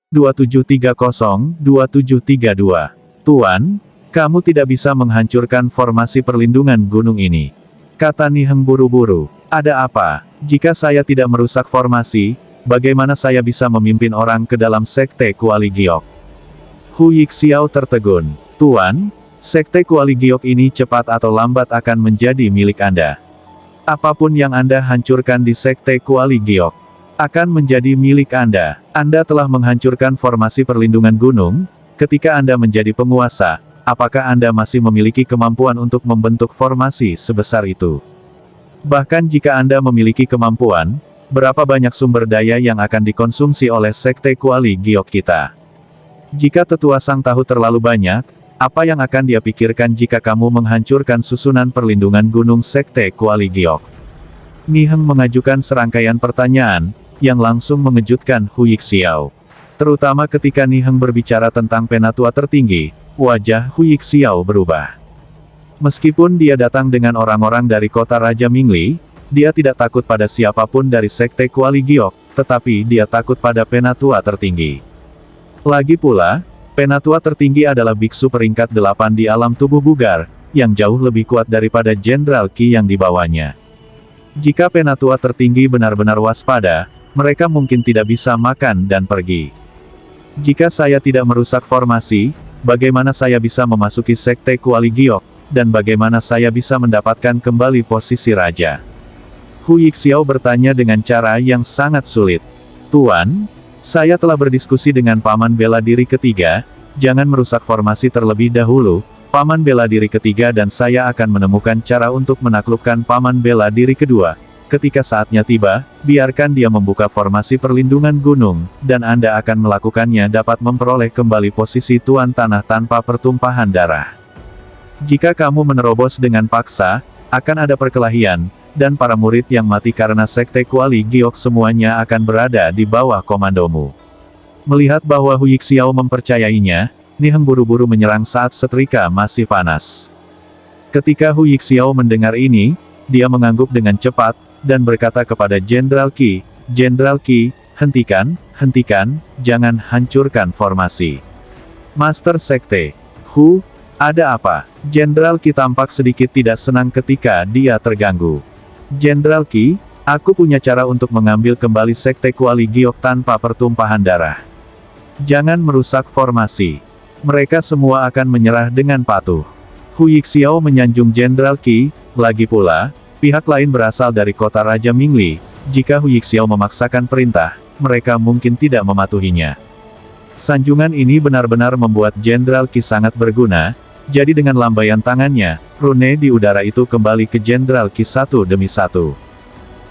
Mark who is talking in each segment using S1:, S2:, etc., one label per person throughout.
S1: 2730-2732. Tuan, kamu tidak bisa menghancurkan formasi perlindungan gunung ini. Kata Niheng buru-buru. Ada apa? Jika saya tidak merusak formasi, bagaimana saya bisa memimpin orang ke dalam Sekte Kuali Giok? Hu Yixiao tertegun. Tuan, Sekte Kuali Giok ini cepat atau lambat akan menjadi milik Anda. Apapun yang Anda hancurkan di Sekte Kuali Giok akan menjadi milik Anda. Anda telah menghancurkan formasi perlindungan gunung. Ketika Anda menjadi penguasa, apakah Anda masih memiliki kemampuan untuk membentuk formasi sebesar itu? Bahkan jika Anda memiliki kemampuan, berapa banyak sumber daya yang akan dikonsumsi oleh Sekte Kuali Giok kita? Jika tetua sang tahu terlalu banyak, apa yang akan dia pikirkan jika kamu menghancurkan susunan perlindungan gunung Sekte Kuali Giok? Niheng mengajukan serangkaian pertanyaan, yang langsung mengejutkan Hu Yixiao. Terutama ketika Niheng berbicara tentang penatua tertinggi, wajah Hu Yixiao berubah. Meskipun dia datang dengan orang-orang dari kota Raja Mingli, dia tidak takut pada siapapun dari Sekte Kuali Giok, tetapi dia takut pada penatua tertinggi. Lagi pula, penatua tertinggi adalah biksu peringkat 8 di alam tubuh bugar, yang jauh lebih kuat daripada Jenderal Qi yang dibawanya. Jika penatua tertinggi benar-benar waspada, mereka mungkin tidak bisa makan dan pergi. Jika saya tidak merusak formasi, bagaimana saya bisa memasuki Sekte Kuali Giok, dan bagaimana saya bisa mendapatkan kembali posisi raja? Hu Yixiao bertanya dengan cara yang sangat sulit. Tuan, saya telah berdiskusi dengan Paman Bela Diri Ketiga, jangan merusak formasi terlebih dahulu, Paman Bela Diri Ketiga dan saya akan menemukan cara untuk menaklukkan Paman Bela Diri Kedua. Ketika saatnya tiba, biarkan dia membuka formasi perlindungan gunung, dan Anda akan melakukannya dapat memperoleh kembali posisi tuan tanah tanpa pertumpahan darah. Jika kamu menerobos dengan paksa, akan ada perkelahian, dan para murid yang mati karena Sekte Kuali Giok semuanya akan berada di bawah komandomu. Melihat bahwa Hu Yixiao mempercayainya, Niheng buru-buru menyerang saat setrika masih panas. Ketika Hu Yixiao mendengar ini, dia mengangguk dengan cepat, dan berkata kepada Jenderal Qi, Jenderal Qi, hentikan, jangan hancurkan formasi. Master Sekte, Hu, ada apa? Jenderal Qi tampak sedikit tidak senang ketika dia terganggu. Jenderal Qi, aku punya cara untuk mengambil kembali Sekte Kuali Giok tanpa pertumpahan darah. Jangan merusak formasi. Mereka semua akan menyerah dengan patuh. Hu Yixiao menyanjung Jenderal Qi, lagi pula, pihak lain berasal dari kota Raja Mingli, jika Hu Yixiao memaksakan perintah, mereka mungkin tidak mematuhinya. Sanjungan ini benar-benar membuat Jenderal Qi sangat berguna, jadi dengan lambaian tangannya, rune di udara itu kembali ke Jenderal Qi satu demi satu.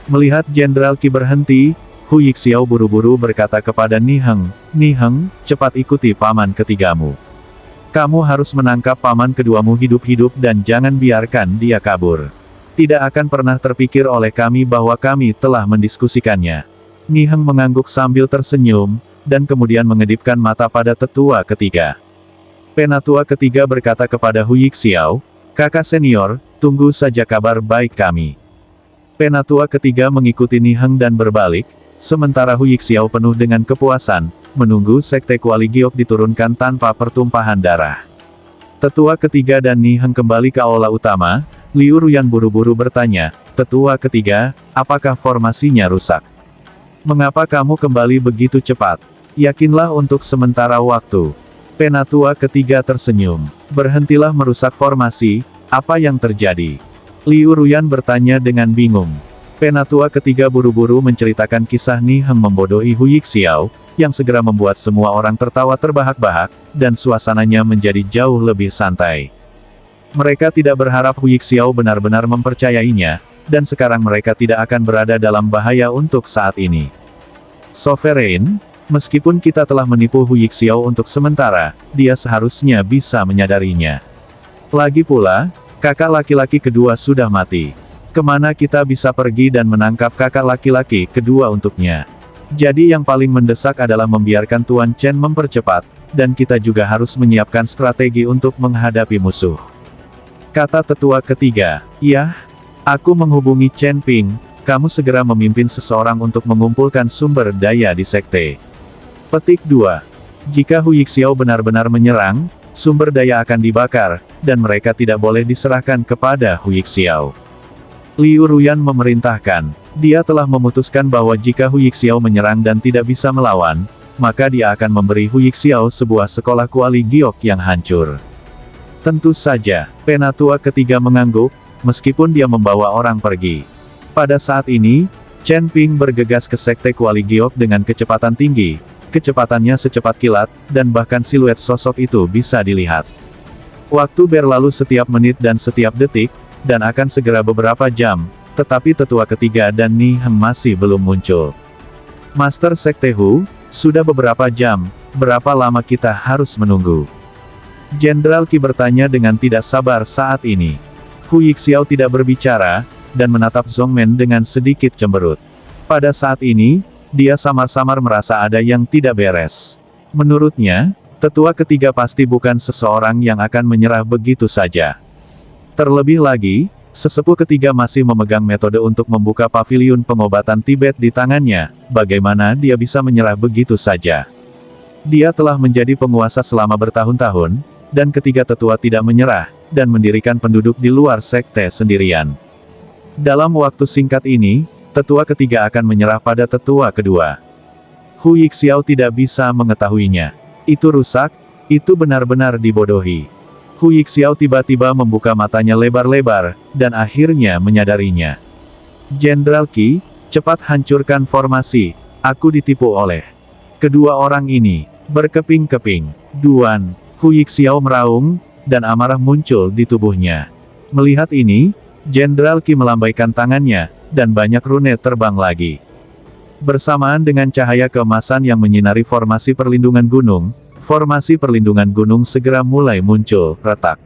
S1: Melihat Jenderal Qi berhenti, Hu Yixiao buru-buru berkata kepada Niheng, Niheng, cepat ikuti paman ketigamu. Kamu harus menangkap paman keduamu hidup-hidup dan jangan biarkan dia kabur. Tidak akan pernah terpikir oleh kami bahwa kami telah mendiskusikannya. Niheng mengangguk sambil tersenyum, dan kemudian mengedipkan mata pada tetua ketiga. Penatua ketiga berkata kepada Hu Yixiao, kakak senior, tunggu saja kabar baik kami. Penatua ketiga mengikuti Niheng dan berbalik, sementara Hu Yixiao penuh dengan kepuasan, menunggu Sekte Kuali Giok diturunkan tanpa pertumpahan darah. Tetua ketiga dan Niheng kembali ke aula utama. Liu Ruyan buru-buru bertanya, tetua ketiga, apakah formasinya rusak? Mengapa kamu kembali begitu cepat? Yakinlah untuk sementara waktu. Penatua ketiga tersenyum. Berhentilah merusak formasi, apa yang terjadi? Liu Ruyan bertanya dengan bingung. Penatua ketiga buru-buru menceritakan kisah Niheng membodohi Hu Yixiao, yang segera membuat semua orang tertawa terbahak-bahak, dan suasananya menjadi jauh lebih santai. Mereka tidak berharap Hu Yixiao benar-benar mempercayainya, dan sekarang mereka tidak akan berada dalam bahaya untuk saat ini. Sovereign, meskipun kita telah menipu Hu Yixiao untuk sementara, dia seharusnya bisa menyadarinya. Lagi pula, kakak laki-laki kedua sudah mati. Kemana kita bisa pergi dan menangkap kakak laki-laki kedua untuknya? Jadi yang paling mendesak adalah membiarkan Tuan Chen mempercepat, dan kita juga harus menyiapkan strategi untuk menghadapi musuh. Kata tetua ketiga, "Yah, aku menghubungi Chen Ping, kamu segera memimpin seseorang untuk mengumpulkan sumber daya di sekte. Petik 2. Jika Hu Yixiao benar-benar menyerang, sumber daya akan dibakar, dan mereka tidak boleh diserahkan kepada Hu Yixiao. Liu Ruyan memerintahkan. Dia telah memutuskan bahwa jika Hu Yixiao menyerang dan tidak bisa melawan, maka dia akan memberi Hu Yixiao sebuah sekolah kuali giok yang hancur. Tentu saja, Penatua ketiga mengangguk, meskipun dia membawa orang pergi. Pada saat ini, Chen Ping bergegas ke sekte kuali giok dengan kecepatan tinggi. Kecepatannya secepat kilat, dan bahkan siluet sosok itu bisa dilihat. Waktu berlalu setiap menit dan setiap detik, dan akan segera beberapa jam, tetapi tetua ketiga dan Ni Heng masih belum muncul. Master Sekte Hu, sudah beberapa jam, berapa lama kita harus menunggu? Jenderal Qi bertanya dengan tidak sabar saat ini. Hu Yixiao tidak berbicara, dan menatap Zhongmen dengan sedikit cemberut. Pada saat ini, dia samar-samar merasa ada yang tidak beres. Menurutnya, tetua ketiga pasti bukan seseorang yang akan menyerah begitu saja. Terlebih lagi, sesepuh ketiga masih memegang metode untuk membuka paviliun pengobatan Tibet di tangannya, bagaimana dia bisa menyerah begitu saja? Dia telah menjadi penguasa selama bertahun-tahun, dan ketiga tetua tidak menyerah, dan mendirikan penduduk di luar sekte sendirian. Dalam waktu singkat ini, tetua ketiga akan menyerah pada tetua kedua. Hu Yixiao tidak bisa mengetahuinya. Itu rusak, itu benar-benar dibodohi. Hu Yixiao tiba-tiba membuka matanya lebar-lebar, dan akhirnya menyadarinya. Jenderal Qi, cepat hancurkan formasi, aku ditipu oleh kedua orang ini. Berkeping-keping. Duan, Hu Yixiao meraung, dan amarah muncul di tubuhnya. Melihat ini, Jenderal Qi melambaikan tangannya, dan banyak rune terbang lagi. Bersamaan dengan cahaya keemasan yang menyinari formasi perlindungan gunung, formasi perlindungan gunung segera mulai muncul, retak.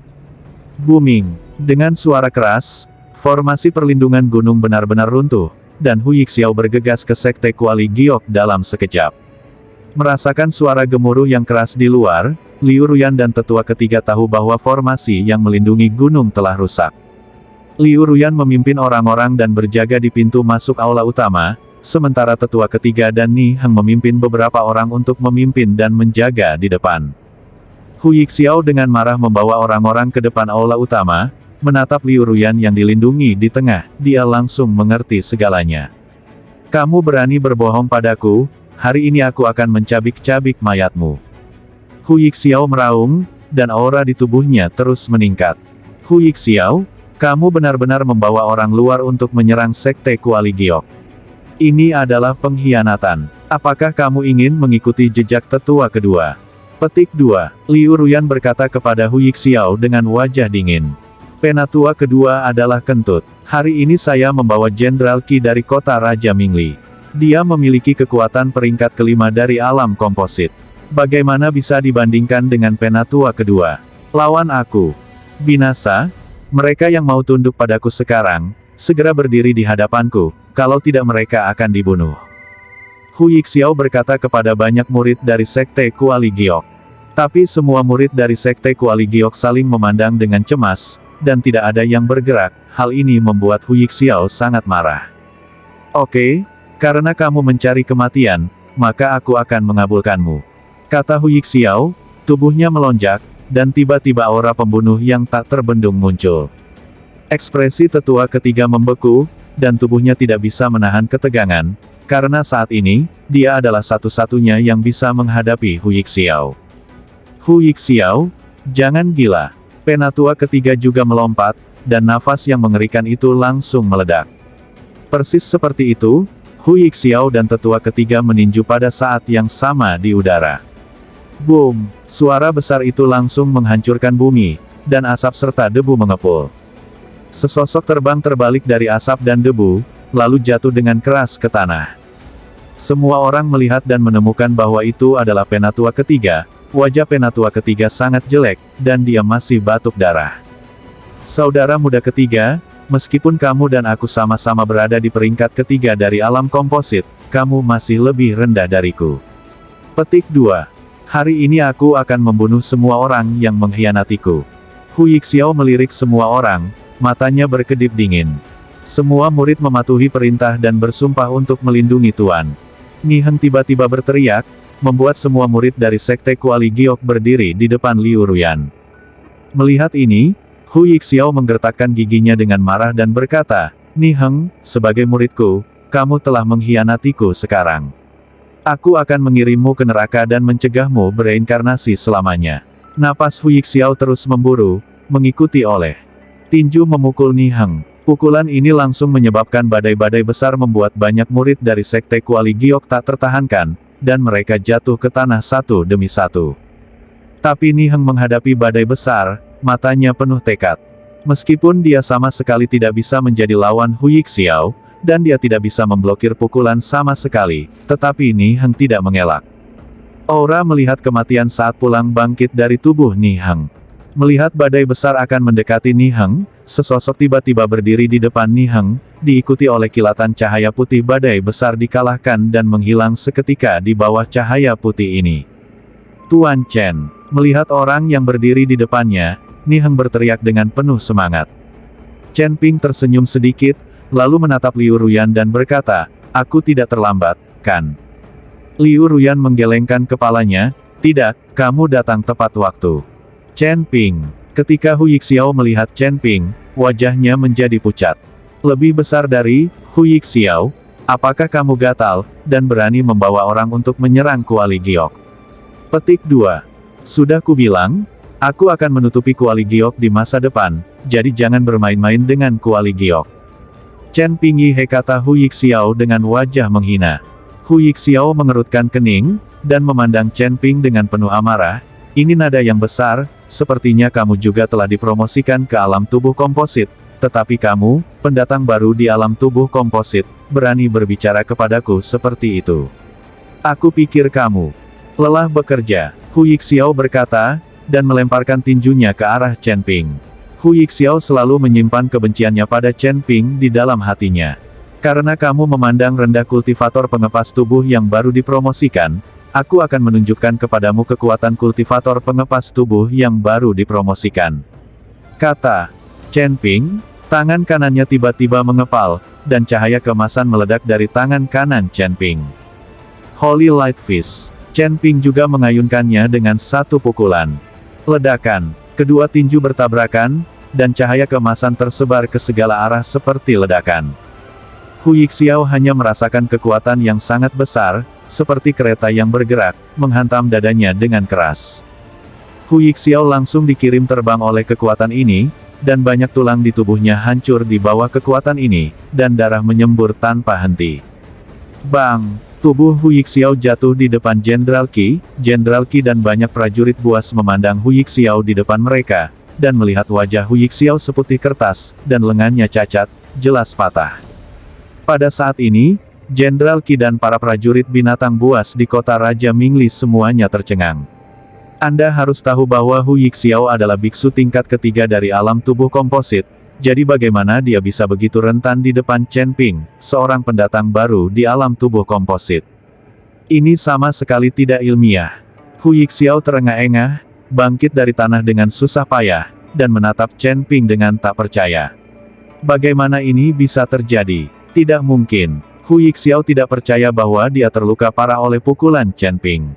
S1: Booming. Dengan suara keras, formasi perlindungan gunung benar-benar runtuh, dan Hu Yixiao bergegas ke sekte kuali giok dalam sekejap. Merasakan suara gemuruh yang keras di luar, Liu Ruyan dan tetua ketiga tahu bahwa formasi yang melindungi gunung telah rusak. Liu Ruyan memimpin orang-orang dan berjaga di pintu masuk aula utama, sementara tetua ketiga dan Ni Heng memimpin beberapa orang untuk memimpin dan menjaga di depan. Hu Yixiao dengan marah membawa orang-orang ke depan aula utama, menatap Liu Ruyan yang dilindungi di tengah, dia langsung mengerti segalanya. Kamu berani berbohong padaku, hari ini aku akan mencabik-cabik mayatmu. Hu Yixiao meraung, dan aura di tubuhnya terus meningkat. Hu Yixiao, kamu benar-benar membawa orang luar untuk menyerang sekte kuali giok. Ini adalah pengkhianatan. Apakah kamu ingin mengikuti jejak tetua kedua? Petik 2. Liu Ruyan berkata kepada Hu Yixiao dengan wajah dingin. Penatua kedua adalah kentut. Hari ini saya membawa Jenderal Qi dari kota Raja Mingli. Dia memiliki kekuatan peringkat kelima dari alam komposit. Bagaimana bisa dibandingkan dengan penatua kedua? Lawan aku. Binasa. Mereka yang mau tunduk padaku sekarang, segera berdiri di hadapanku, kalau tidak mereka akan dibunuh. Hu Yixiao berkata kepada banyak murid dari sekte kuali giok. Tapi semua murid dari sekte kuali giok saling memandang dengan cemas, dan tidak ada yang bergerak. Hal ini membuat Hu Yixiao sangat marah. Oke, karena kamu mencari kematian, maka aku akan mengabulkanmu. Kata Hu Yixiao, tubuhnya melonjak, dan tiba-tiba aura pembunuh yang tak terbendung muncul. Ekspresi tetua ketiga membeku, dan tubuhnya tidak bisa menahan ketegangan, karena saat ini, dia adalah satu-satunya yang bisa menghadapi Hu Yixiao. Hu Yixiao, jangan gila. Penatua ketiga juga melompat, dan nafas yang mengerikan itu langsung meledak. Persis seperti itu, Hu Yixiao dan tetua ketiga meninju pada saat yang sama di udara. Boom! Suara besar itu langsung menghancurkan bumi, dan asap serta debu mengepul. Sesosok terbang terbalik dari asap dan debu, lalu jatuh dengan keras ke tanah. Semua orang melihat dan menemukan bahwa itu adalah penatua ketiga. Wajah penatua ketiga sangat jelek, dan dia masih batuk darah. Saudara muda ketiga, meskipun kamu dan aku sama-sama berada di peringkat ketiga dari alam komposit, kamu masih lebih rendah dariku. Petik 2. Hari ini aku akan membunuh semua orang yang mengkhianatiku. Hu Yixiao melirik semua orang, matanya berkedip dingin. Semua murid mematuhi perintah dan bersumpah untuk melindungi Tuan. Ni Heng tiba-tiba berteriak, membuat semua murid dari Sekte Kuali Giok berdiri di depan Liu Ruyan. Melihat ini, Hu Yixiao menggertakkan giginya dengan marah dan berkata, "Ni Heng, sebagai muridku, kamu telah mengkhianatiku sekarang. Aku akan mengirimmu ke neraka dan mencegahmu bereinkarnasi selamanya." Napas Hu Yixiao terus memburu, mengikuti oleh tinju memukul Ni Heng. Pukulan ini langsung menyebabkan badai-badai besar membuat banyak murid dari Sekte Kuali Giok tak tertahankan, dan mereka jatuh ke tanah satu demi satu. Tapi Ni Heng menghadapi badai besar, matanya penuh tekad. Meskipun dia sama sekali tidak bisa menjadi lawan Hu Yixiao, dan dia tidak bisa memblokir pukulan sama sekali, tetapi Ni Heng tidak mengelak. Aura melihat kematian saat pulang bangkit dari tubuh Ni Heng. Melihat badai besar akan mendekati Ni Heng, sesosok tiba-tiba berdiri di depan Ni Heng, diikuti oleh kilatan cahaya putih. Badai besar dikalahkan dan menghilang seketika di bawah cahaya putih ini. Tuan Chen, melihat orang yang berdiri di depannya, Ni Heng berteriak dengan penuh semangat. Chen Ping tersenyum sedikit, lalu menatap Liu Ruyan dan berkata, "Aku tidak terlambat, kan?" Liu Ruyan menggelengkan kepalanya, "Tidak, kamu datang tepat waktu." Chen Ping. Ketika Hu Yixiao melihat Chen Ping, wajahnya menjadi pucat. "Lebih besar dari Hu Yixiao, apakah kamu gatal, dan berani membawa orang untuk menyerang Kuali Giok?" Petik 2. Sudah kubilang, aku akan menutupi Kuali Giok di masa depan, jadi jangan bermain-main dengan Kuali Giok. Chen Ping Yihe, kata Hu Yixiao dengan wajah menghina. Hu Yixiao mengerutkan kening, dan memandang Chen Ping dengan penuh amarah. "Ini nada yang besar, sepertinya kamu juga telah dipromosikan ke alam tubuh komposit, tetapi kamu, pendatang baru di alam tubuh komposit, berani berbicara kepadaku seperti itu. Aku pikir kamu lelah bekerja." Hu Yixiao berkata, dan melemparkan tinjunya ke arah Chen Ping. Hu Yixiao selalu menyimpan kebenciannya pada Chen Ping di dalam hatinya. "Karena kamu memandang rendah kultivator pengepas tubuh yang baru dipromosikan, aku akan menunjukkan kepadamu kekuatan kultivator pengepas tubuh yang baru dipromosikan," kata Chen Ping. Tangan kanannya tiba-tiba mengepal, dan cahaya keemasan meledak dari tangan kanan Chen Ping. Holy Light Fist. Chen Ping juga mengayunkannya dengan satu pukulan. Ledakan. Kedua tinju bertabrakan, dan cahaya keemasan tersebar ke segala arah seperti ledakan. Hu Yixiao hanya merasakan kekuatan yang sangat besar, seperti kereta yang bergerak, menghantam dadanya dengan keras. Hu Yixiao langsung dikirim terbang oleh kekuatan ini, dan banyak tulang di tubuhnya hancur di bawah kekuatan ini, dan darah menyembur tanpa henti. Bang! Tubuh Hu Yixiao jatuh di depan Jenderal Qi dan banyak prajurit buas memandang Hu Yixiao di depan mereka, dan melihat wajah Hu Yixiao seputih kertas, dan lengannya cacat, jelas patah. Pada saat ini, Jenderal Qi dan para prajurit binatang buas di kota Raja Mingli semuanya tercengang. Anda harus tahu bahwa Hu Yixiao adalah biksu tingkat ketiga dari alam tubuh komposit, jadi bagaimana dia bisa begitu rentan di depan Chen Ping, seorang pendatang baru di alam tubuh komposit? Ini sama sekali tidak ilmiah. Hu Yixiao terengah-engah, bangkit dari tanah dengan susah payah, dan menatap Chen Ping dengan tak percaya. Bagaimana ini bisa terjadi? Tidak mungkin. Hu Yixiao tidak percaya bahwa dia terluka parah oleh pukulan Chen Ping.